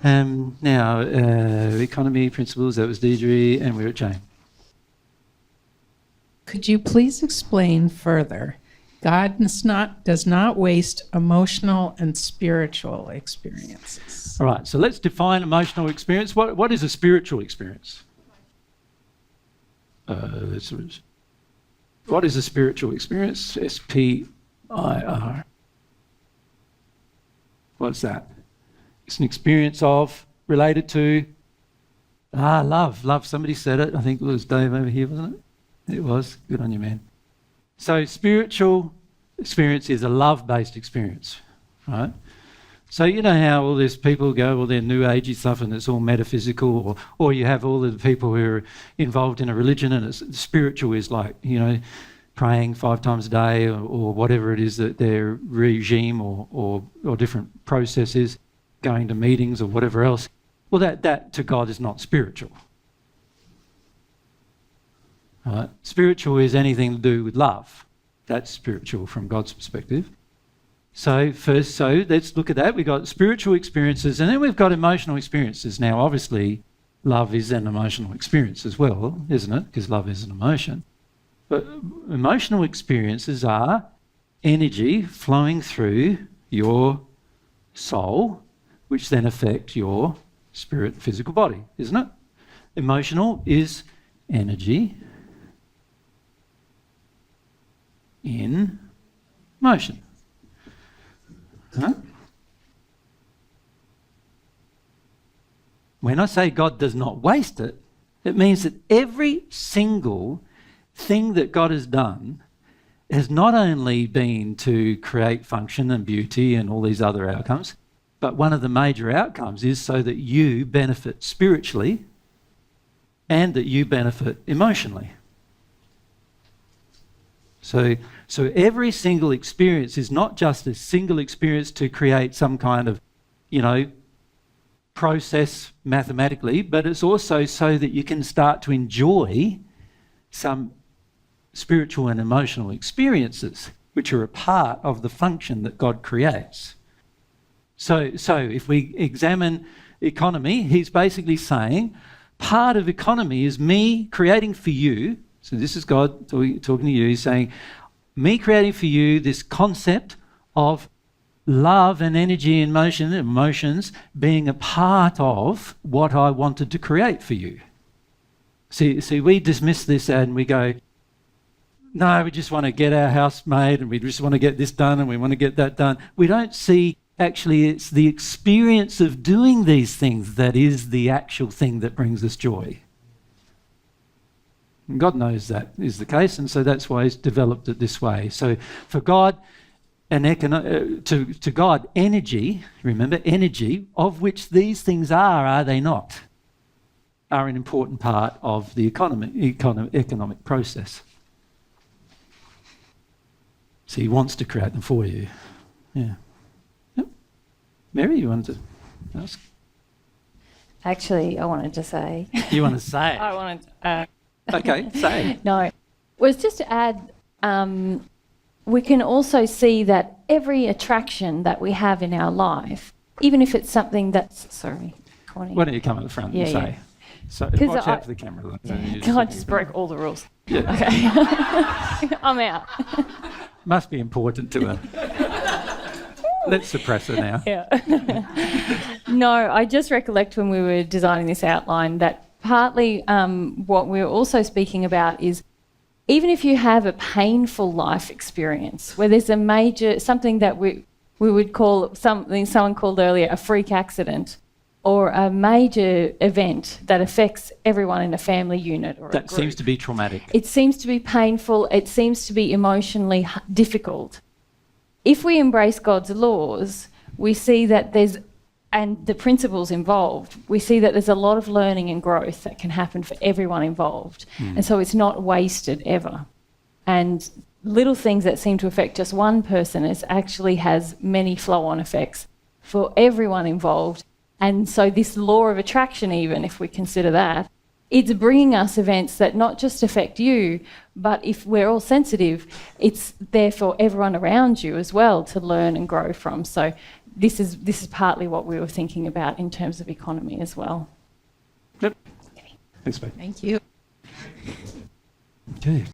Now, economy principles, that was Deidre, and we're at Jane. Could you please explain further? God does not waste emotional and spiritual experiences. All right, so let's define emotional experience. What is a spiritual experience? What is a spiritual experience? S-P-I-R. What's that? It's an experience of, related to, love. Love, somebody said it. I think it was Dave over here, wasn't it? It was. Good on you, man. So spiritual experience is a love-based experience, right? So you know how all these people go, well, they're new agey stuff and it's all metaphysical, or you have all of the people who are involved in a religion and it's spiritual is like, you know, praying 5 times a day or whatever it is that their regime or different process is, going to meetings or whatever else. Well, that to God is not spiritual. Right? Spiritual is anything to do with love. That's spiritual from God's perspective. So let's look at that. We've got spiritual experiences and then we've got emotional experiences. Now, obviously, love is an emotional experience as well, isn't it? Because love is an emotion. But emotional experiences are energy flowing through your soul, which then affect your spirit, physical body, isn't it? Emotional is energy in motion. Huh? When I say God does not waste it, it means that every single thing that God has done has not only been to create function and beauty and all these other outcomes, but one of the major outcomes is so that you benefit spiritually and that you benefit emotionally. So every single experience is not just a single experience to create some kind of, process mathematically, but it's also so that you can start to enjoy some spiritual and emotional experiences which are a part of the function that God creates. So if we examine economy, he's basically saying part of economy is me creating for you. So this is God talking to you. He's saying, me creating for you this concept of love and energy and emotions being a part of what I wanted to create for you. See, we dismiss this and we go, no, we just want to get our house made and we just want to get this done and we want to get that done. We don't see, actually, it's the experience of doing these things that is the actual thing that brings us joy. And God knows that is the case, and so that's why he's developed it this way. So for God, to God, energy, remember, energy, of which these things are they not, are an important part of the economic process. So he wants to create them for you. Yeah. Yep. Mary, you wanted to ask? Actually, I wanted to say. You want to say? I wanted to... Okay, say. No. Was just to add, we can also see that every attraction that we have in our life, even if it's something that's... Sorry, Connie. Why don't you come at the front and say? Yeah. So watch out for the camera. I just broke all the rules. Yeah. Okay. I'm out. Must be important to her. Let's suppress her now. Yeah. No, I just recollect when we were designing this outline that partly what we're also speaking about is even if you have a painful life experience where there's something that we would call something someone called earlier a freak accident or a major event that affects everyone in a family unit or that seems to be traumatic. It seems to be painful. It seems to be emotionally difficult. If we embrace God's laws, we see that and the principles involved, we see that there's a lot of learning and growth that can happen for everyone involved. And so it's not wasted ever. And little things that seem to affect just one person actually has many flow-on effects for everyone involved. And so this law of attraction, even if we consider that, it's bringing us events that not just affect you, but if we're all sensitive, it's there for everyone around you as well to learn and grow from. So this is partly what we were thinking about in terms of economy as well. Yep. Thanks, mate. Thank you. Okay.